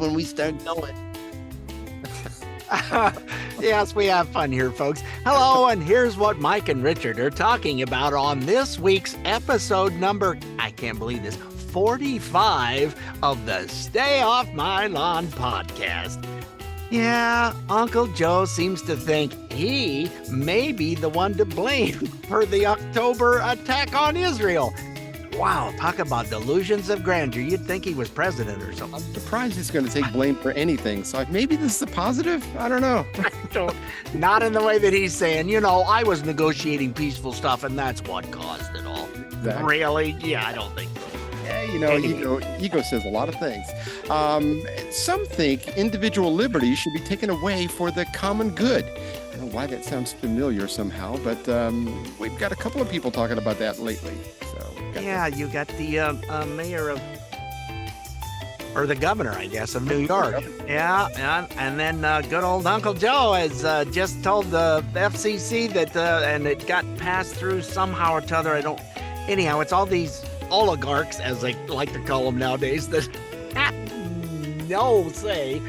when we start going. Yes, we have fun here, folks. Hello, and here's what Mike and Richard are talking about on this week's episode number, I can't believe this, 45 of the Stay Off My Lawn podcast. Yeah, Uncle Joe seems to think he may be the one to blame for the October attack on Israel. Wow, talk about delusions of grandeur. You'd think he was president or something. I'm surprised he's going to take blame for anything. So maybe this is a positive? I don't know. Not in the way that he's saying, I was negotiating peaceful stuff and that's what caused it all. Exactly. Really? Yeah, I don't think so. Yeah, ego says a lot of things. Some think individual liberty should be taken away for the common good. I don't know why that sounds familiar somehow, but we've got a couple of people talking about that lately. Yeah, you got the mayor of, or the governor, I guess, of New York. Yeah, and then good old Uncle Joe has just told the FCC that, and it got passed through somehow or t'other. Anyhow, it's all these oligarchs, as they like to call them nowadays, that have no say,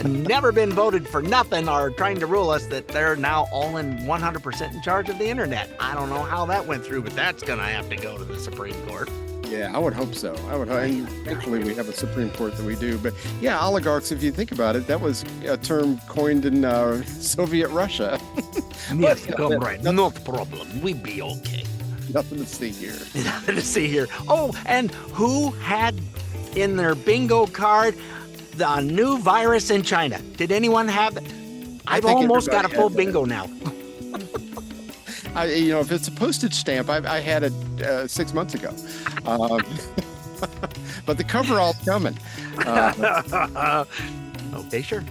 never been voted for nothing, are trying to rule us, that they're now all in 100% in charge of the internet. I don't know how that went through, but that's going to have to go to the Supreme Court. Yeah, I would hope so. And thankfully we have a Supreme Court that we do. But yeah, oligarchs, if you think about it, that was a term coined in Soviet Russia. Yes, right. No problem. We be okay. Nothing to see here. Nothing to see here. Oh, and who had in their bingo card the new virus in China? Did anyone have it? I've almost got a full bingo now. If it's a postage stamp, I had it 6 months ago. But the coverall's coming. Okay, sure.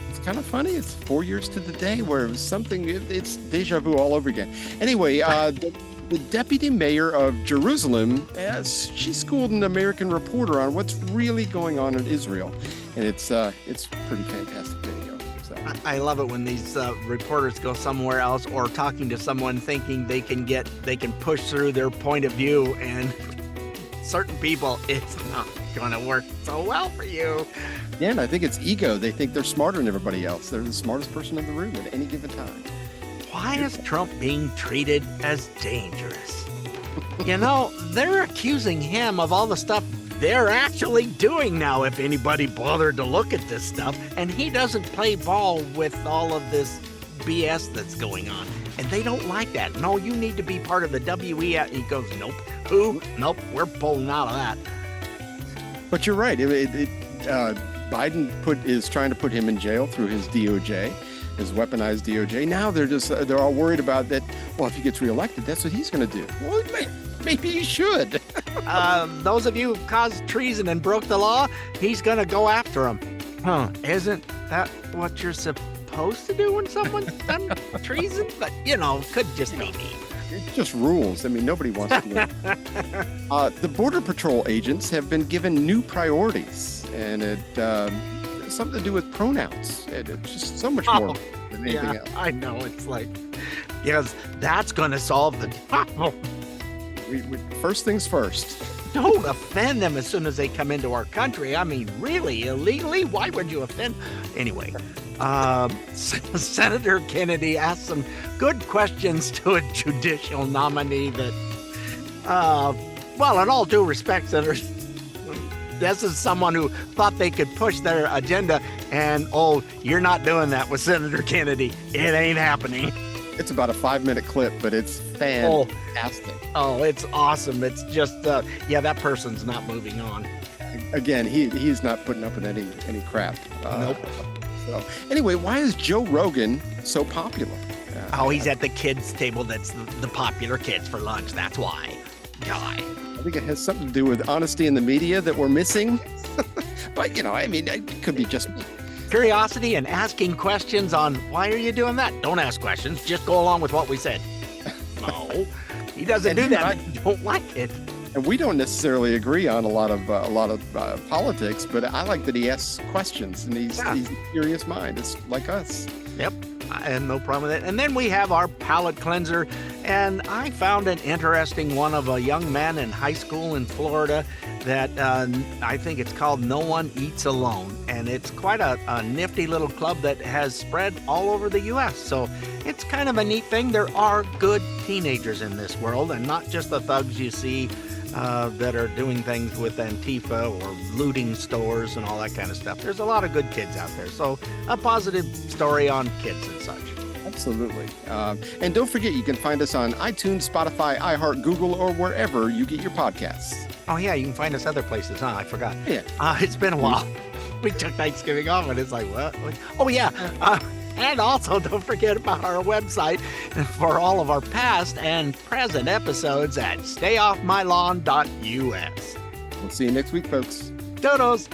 It's kind of funny. It's 4 years to the day where it was something, it's deja vu all over again. Anyway, the deputy mayor of Jerusalem, she schooled an American reporter on what's really going on in Israel. And it's pretty fantastic video. So. I love it when these reporters go somewhere else or talking to someone thinking they can push through their point of view, and certain people, it's not going to work so well for you. Yeah, and I think it's ego. They think they're smarter than everybody else. They're the smartest person in the room at any given time. Why is Trump being treated as dangerous? They're accusing him of all the stuff they're actually doing now, if anybody bothered to look at this stuff, and he doesn't play ball with all of this BS that's going on, and they don't like that. No, you need to be part of the WEF. He goes, nope. Who? Nope, we're pulling out of that. But you're right. Biden is trying to put him in jail through his DOJ, his weaponized DOJ. Now they're all worried about that. Well, if he gets reelected, that's what he's going to do. Well, maybe he should. Those of you who caused treason and broke the law, he's going to go after him. Huh? Isn't that what you're supposed to do when someone's done treason? But, could just be me. It's just rules. I mean, nobody wants to do it. The Border Patrol agents have been given new priorities, and it's something to do with pronouns. It's just so much more than anything else. I know. It's like, yes, that's going to solve the problem. We first things first. Don't offend them as soon as they come into our country. I mean, really, illegally? Why would you offend? Anyway, Senator Kennedy asked some good questions to a judicial nominee that, in all due respect, Senator, this is someone who thought they could push their agenda, and, you're not doing that with Senator Kennedy. It ain't happening. It's about a 5-minute clip, but it's fantastic. Oh, it's awesome. It's just, that person's not moving on. Again, he's not putting up with any crap. Nope. So anyway, why is Joe Rogan so popular? He's at the kids' table. That's the popular kids for lunch. That's why. Guy. I think it has something to do with honesty in the media that we're missing. But, it could be just me. Curiosity and asking questions on why are you doing that? Don't ask questions. Just go along with what we said. No, he doesn't do that. I don't like it. And we don't necessarily agree on a lot of politics, but I like that he asks questions, and he's a curious mind. It's like us. Yep, I have no problem with it. And then we have our palate cleanser And I found an interesting one of a young man in high school in Florida that I think it's called No One Eats Alone. And it's quite a nifty little club that has spread all over the U.S. So it's kind of a neat thing. There are good teenagers in this world, and not just the thugs you see that are doing things with Antifa or looting stores and all that kind of stuff. There's a lot of good kids out there. So a positive story on kids and such. Absolutely. And don't forget, you can find us on iTunes, Spotify, iHeart, Google, or wherever you get your podcasts. Oh, yeah, you can find us other places, huh? I forgot. Yeah. It's been a while. We took Thanksgiving off, and it's like, what? Oh, yeah. And also, don't forget about our website for all of our past and present episodes at stayoffmylawn.us. We'll see you next week, folks. Dodos!